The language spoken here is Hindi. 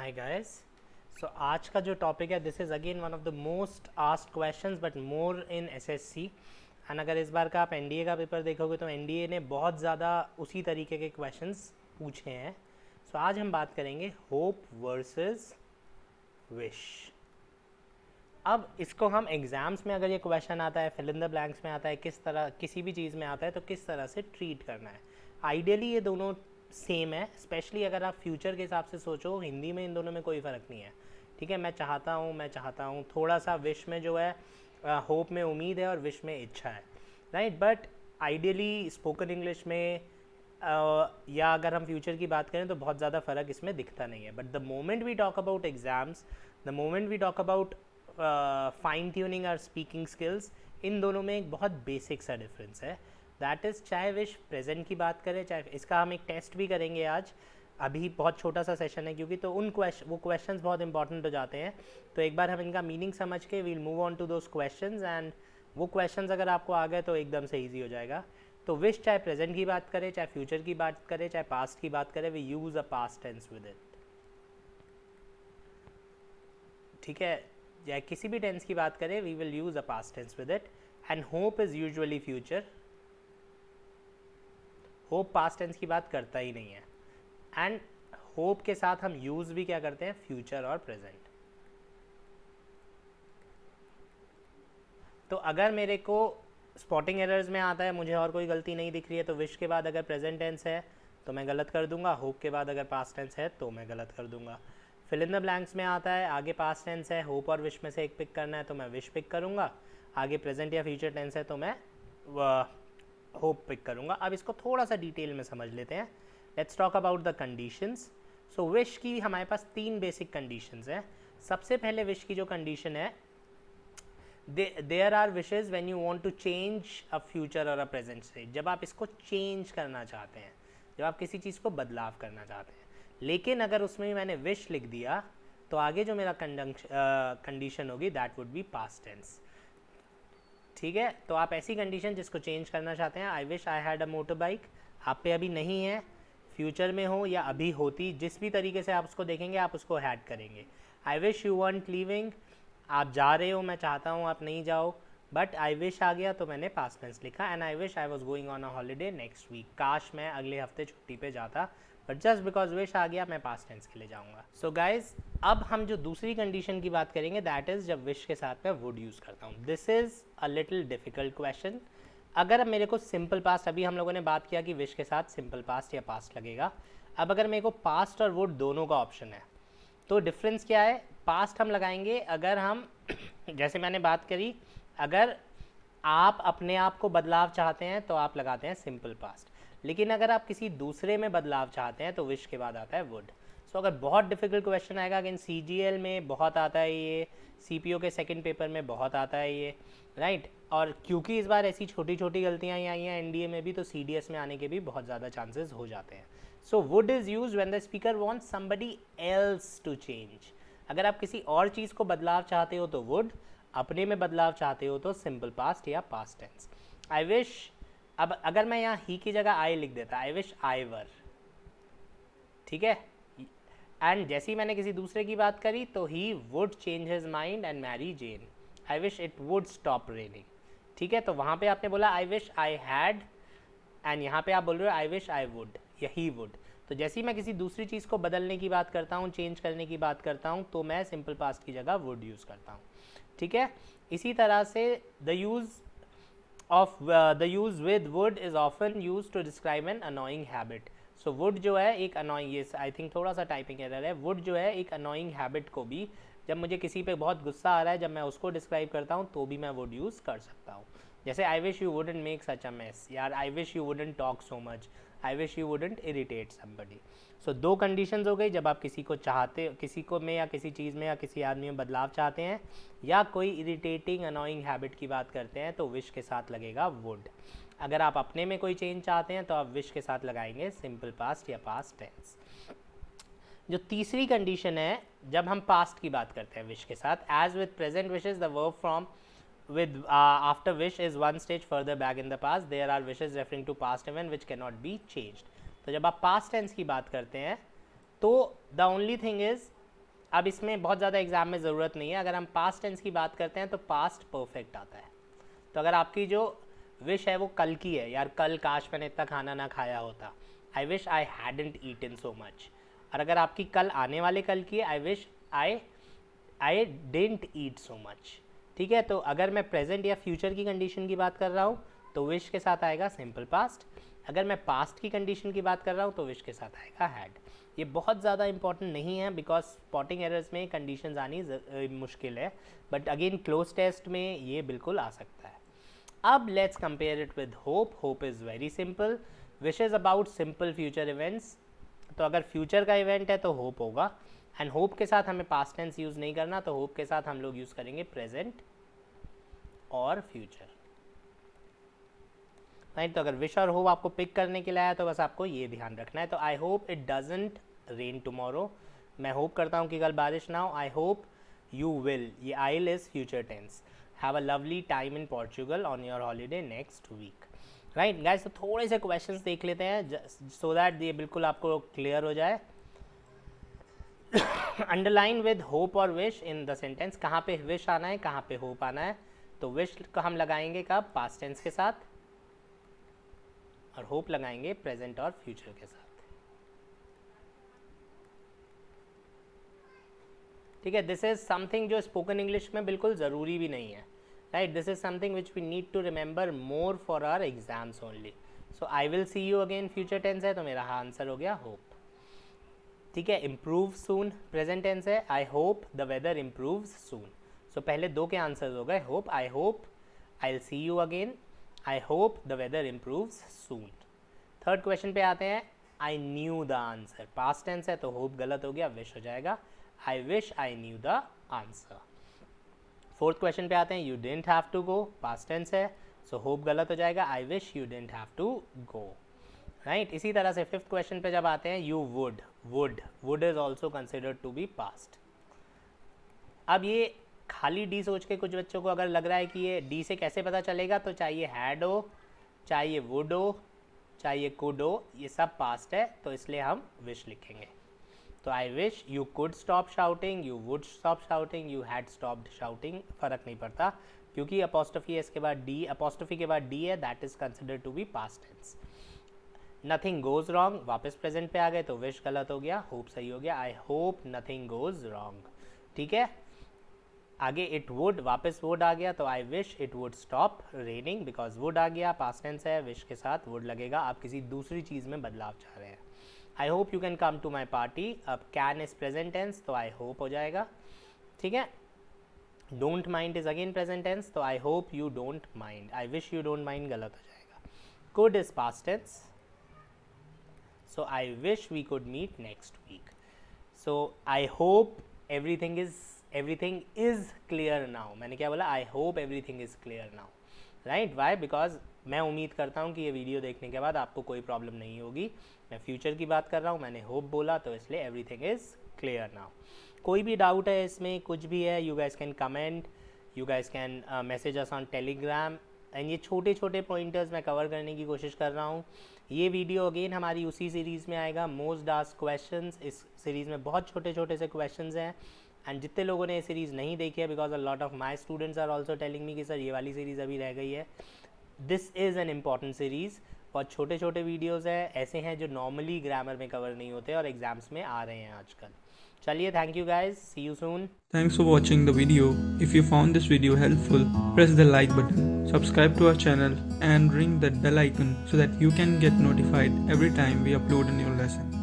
Hi guys. सो आज का जो टॉपिक है this is again one of the most asked questions but more in SSC. And अगर इस बार का आप एनडीए का पेपर देखोगे तो एनडीए ने बहुत ज़्यादा उसी तरीके के क्वेश्चंस पूछे हैं। सो आज हम बात करेंगे होप वर्सेस विश। अब इसको हम एग्ज़ाम्स में अगर ये क्वेश्चन आता है, फिल इन द ब्लैंक्स में आता है, किस तरह किसी भी चीज़ में आता है तो किस तरह से ट्रीट करना है। आइडियली ये दोनों सेम है, स्पेशली अगर आप फ्यूचर के हिसाब से सोचो, हिंदी में इन दोनों में कोई फ़र्क नहीं है। ठीक है, मैं चाहता हूँ थोड़ा सा विश में जो है होप में उम्मीद है और विश में इच्छा है, right. But ideally spoken English में या अगर हम फ्यूचर की बात करें तो बहुत ज़्यादा फ़र्क इसमें दिखता नहीं है। But the moment we talk about exams, the moment we talk about fine tuning और स्पीकिंग स्किल्स, इन दोनों में एक बहुत बेसिक सा डिफरेंस है। दैट इज़ चाहे विश प्रेजेंट की बात करें, चाहे इसका हम एक टेस्ट भी करेंगे आज। अभी बहुत छोटा सा सेशन है क्योंकि तो वो क्वेश्चंस बहुत इंपॉर्टेंट हो जाते हैं। तो एक बार हम इनका मीनिंग समझ के we'll move on to those questions, and वो क्वेश्चंस अगर आपको आ गए तो एकदम से ईजी हो जाएगा। तो विश चाहे प्रेजेंट की बात करें, चाहे फ्यूचर की बात करें, चाहे पास्ट की बात करें, we use a past tense with it. ठीक है, या किसी भी टेंस की बात करें we will use a past tense with it. And hope is usually future. Hope past tense की बात करता ही नहीं है। एंड होप के साथ हम यूज़ भी क्या करते हैं, फ्यूचर और प्रेजेंट। तो अगर मेरे को स्पॉटिंग एरर्स में आता है, मुझे और कोई गलती नहीं दिख रही है, तो विश के बाद अगर प्रेजेंट टेंस है तो मैं गलत कर दूंगा, होप के बाद अगर पास्ट टेंस है तो मैं गलत कर दूंगा। फिल इन द ब्लैंक्स में आता है, आगे पास्ट टेंस है, होप और विश में से एक पिक करना है तो मैं विश पिक करूंगा, आगे प्रेजेंट या फ्यूचर टेंस है तो मैं होप पिक करूंगा। अब इसको थोड़ा सा डिटेल में समझ लेते हैं। Let's talk about the conditions. So wish की हमारे पास तीन बेसिक कंडीशंस हैं। सबसे पहले विश की जो कंडीशन है, there are wishes when you want to change a future और अ प्रेजेंट स्टेट। जब आप इसको चेंज करना चाहते हैं, जब आप किसी चीज़ को बदलाव करना चाहते हैं, लेकिन अगर उसमें मैंने विश लिख दिया तो आगे जो मेरा कंडीशन होगी that would be past tense. ठीक है, तो आप ऐसी कंडीशन जिसको चेंज करना चाहते हैं, आई wish I had a motor bike, आप पे अभी नहीं है, फ्यूचर में हो या अभी होती, जिस भी तरीके से आप उसको देखेंगे आप उसको हैड करेंगे। आई विश यू वंट लीविंग, आप जा रहे हो, मैं चाहता हूँ आप नहीं जाओ, बट आई विश आ गया तो मैंने पास्ट टेंस लिखा। And I wish I was going on a holiday next week, काश मैं अगले हफ्ते छुट्टी पे जाता, बट जस्ट बिकॉज विश आ गया मैं पास्ट टेंस के लिए जाऊँगा। सो गाइज, अब हम जो दूसरी कंडीशन की बात करेंगे दैट इज़ जब विश के साथ मैं वुड यूज़ करता हूँ। This is a little difficult question. अगर अब मेरे को सिंपल पास्ट, अभी हम लोगों ने बात किया कि विश के साथ सिंपल पास्ट या पास्ट लगेगा, अब अगर मेरे को पास्ट और वुड दोनों का ऑप्शन है तो डिफरेंस क्या है। पास्ट हम लगाएंगे अगर हम जैसे मैंने बात करी, अगर आप अपने आप को बदलाव चाहते हैं तो आप लगाते हैं सिंपल पास्ट, लेकिन अगर आप किसी दूसरे में बदलाव चाहते हैं तो विश के बाद आता है वुड। सो अगर बहुत डिफिकल्ट क्वेश्चन आएगा, अगेन सीजीएल में बहुत आता है ये, सीपीओ के सेकंड पेपर में बहुत आता है ये, राइट। और क्योंकि इस बार ऐसी छोटी छोटी गलतियाँ ही आई हैं एनडीए में भी, तो सीडीएस में आने के भी बहुत ज़्यादा चांसेस हो जाते हैं। So would is use when the speaker wants somebody else to change. अगर आप किसी और चीज़ को बदलाव चाहते हो तो वुड, अपने में बदलाव चाहते हो तो सिंपल पास्ट या पास्ट टेंस। आई विश, अब अगर मैं यहाँ ही की जगह आई लिख देता, आई विश आई वर, ठीक है। एंड जैसे ही मैंने किसी दूसरे की बात करी तो he would change his mind and Mary Jane. I wish it would stop raining, ठीक है। तो वहाँ पे आपने बोला I wish I had, and यहाँ पे आप बोल रहे हो आई विश आई वुड या ही वुड। तो जैसे ही मैं किसी दूसरी चीज़ को बदलने की बात करता हूँ, चेंज करने की बात करता हूँ, तो मैं सिंपल पास्ट की जगह वुड यूज़ करता हूँ, ठीक है। इसी तरह से the use with would is often use to describe an annoying habit. So would जो है एक अनोइंग, ये आई थिंक थोड़ा सा टाइपिंग एरर है, वुड जो है एक अनोइंग हैबिट को भी, जब मुझे किसी पे बहुत गुस्सा आ रहा है, जब मैं उसको डिस्क्राइब करता हूँ तो भी मैं वुड यूज़ कर सकता हूँ। जैसे I wish you wouldn't make such a mess, यार I wish you wouldn't talk so much, I wish you wouldn't irritate somebody. So दो कंडीशंस हो गई, जब आप किसी को चाहते, किसी को में या किसी चीज़ में या किसी आदमी में बदलाव चाहते हैं या कोई इरिटेटिंग अनोइंग हैबिट की बात करते हैं तो विश के साथ लगेगा वुड। अगर आप अपने में कोई चेंज चाहते हैं तो आप विश के साथ लगाएंगे सिंपल पास्ट या पास्ट टेंस। जो तीसरी कंडीशन है, जब हम पास्ट की बात करते हैं विश के साथ, as with present wishes the verb from with after wish is one stage further back in the past, there are wishes referring to past event which cannot be changed। तो जब आप past tense की बात करते हैं तो the only thing is अब इसमें बहुत ज़्यादा एग्जाम में ज़रूरत नहीं है। अगर हम पास्ट टेंस की बात करते हैं तो पास्ट परफेक्ट आता है। तो अगर आपकी जो विश है वो कल की है, यार कल काश मैंने इतना खाना ना खाया होता, I wish I hadn't eaten so much. और अगर आपकी कल आने वाले कल की है, I wish I didn't eat so much. ठीक है, तो अगर मैं प्रेजेंट या फ्यूचर की कंडीशन की बात कर रहा हूँ तो विश के साथ आएगा सिंपल पास्ट। अगर मैं पास्ट की कंडीशन की बात कर रहा हूँ तो विश के साथ आएगा हैड। ये बहुत ज़्यादा इंपॉर्टेंट नहीं है बिकॉज स्पॉटिंग एरर्स में कंडीशंस आनी मुश्किल है, बट अगेन क्लोज टेस्ट में ये बिल्कुल आ सकता है। अब let's compare it with hope. Hope is very simple, wish is about simple future events. तो अगर फ्यूचर का इवेंट है तो होप होगा, एंड होप के साथ हमें पास्ट टेंस यूज़ नहीं करना, तो होप के साथ हम लोग यूज़ करेंगे प्रेजेंट और फ्यूचर। राइट, तो अगर विश और होप आपको पिक करने के लिए आया तो बस आपको ये ध्यान रखना है। तो I hope it doesn't rain tomorrow, मैं होप करता हूँ कि कल बारिश ना हो। आई होप यू विल, ये I'll is future tense. Have a lovely time in Portugal on your holiday next week. Right guys, तो थोड़े से क्वेश्चंस देख लेते हैं सो दैट ये बिल्कुल आपको क्लियर हो जाए। अंडरलाइन विद होप और विश इन द सेंटेंस। कहाँ पे विश आना है, कहाँ पे होप आना है। तो विश को हम लगाएंगे कब, पास्ट टेंस के साथ, और होप लगाएंगे प्रेजेंट और फ्यूचर के साथ। ठीक है, दिस इज समथिंग जो स्पोकन इंग्लिश में बिल्कुल ज़रूरी भी नहीं है। Right, this is something which we need to remember more for our exams only. So I will see you again future tense है, तो मेरा आंसर हो गया होप। ठीक है, इम्प्रूव सून प्रेजेंट टेंस है, I hope the weather improves soon. So पहले दो के आंसर्स हो गए, hope, I hope I will see you again, I hope the weather improves soon. Third question पे आते हैं, I knew the answer, past tense है तो होप गलत हो गया, विश हो जाएगा, I wish I knew the answer. Fourth question पे आते हैं, you didn't have to go, past tense है सो होप गलत हो जाएगा, I wish you didn't have to go. Right, इसी तरह से फिफ्थ क्वेश्चन पे जब आते हैं, you would is also considered to be past. अब ये खाली डी सोच के कुछ बच्चों को अगर लग रहा है कि ये डी से कैसे पता चलेगा, तो चाहिए हैड हो, चाहिए वुड हो, चाहिए कुड हो, ये सब पास्ट है तो इसलिए हम विश लिखेंगे। तो I wish you could stop shouting, you would stop shouting, you had stopped shouting, फ़र्क नहीं पड़ता क्योंकि अपॉस्ट्रोफी है इसके बाद डी, अपॉस्ट्रोफी के बाद डी है, that is considered to be past tense. Nothing goes wrong, वापस प्रेजेंट पे आ गए तो विश गलत हो गया, होप सही हो गया, I hope nothing goes wrong. ठीक है, आगे इट वुड, वापस वुड आ गया तो I wish it would stop raining, because would आ गया, पास्ट टेंस है, विश के साथ वुड लगेगा, आप किसी दूसरी चीज़ में बदलाव चाह रहे हैं। I hope you can come to my party, अब कैन इज प्रेजेंट टेंस तो आई होप हो जाएगा। ठीक है, don't mind is again present tense तो I hope you don't mind, I wish you don't mind गलत हो जाएगा। Could is past tense so I wish we could meet next week. So I hope everything is clear now. मैंने क्या बोला, I hope everything is clear now. Right? Why? Because मैं उम्मीद करता हूँ कि ये वीडियो देखने के बाद आपको कोई प्रॉब्लम नहीं होगी। मैं फ्यूचर की बात कर रहा हूँ, मैंने होप बोला तो इसलिए everything is clear now. कोई भी डाउट है इसमें, कुछ भी है, you guys can comment, you guys can message us on Telegram. And ये छोटे छोटे पॉइंटर्स मैं कवर करने की कोशिश कर रहा हूँ। ये वीडियो अगेन हमारी उसी सीरीज़ में आएगा, मोस्ट आस्क्ड क्वेश्चंस। इस सीरीज़ में बहुत छोटे छोटे से क्वेश्चंस हैं, एंड जितने लोगों ने ये सीरीज़ नहीं देखी है, because a lot of my students are also telling me कि सर ये वाली सीरीज़ अभी रह गई है, this is an important series. बहुत छोटे छोटे वीडियोज़ है, ऐसे हैं जो नॉर्मली ग्रामर में कवर नहीं होते और एग्जाम्स में आ रहे हैं आजकल। चलिए, thank you guys, see you soon. Thanks for watching the video. If you found this video helpful, press the like button, subscribe to our channel and ring that bell icon so that you can get notified every time we upload a new lesson.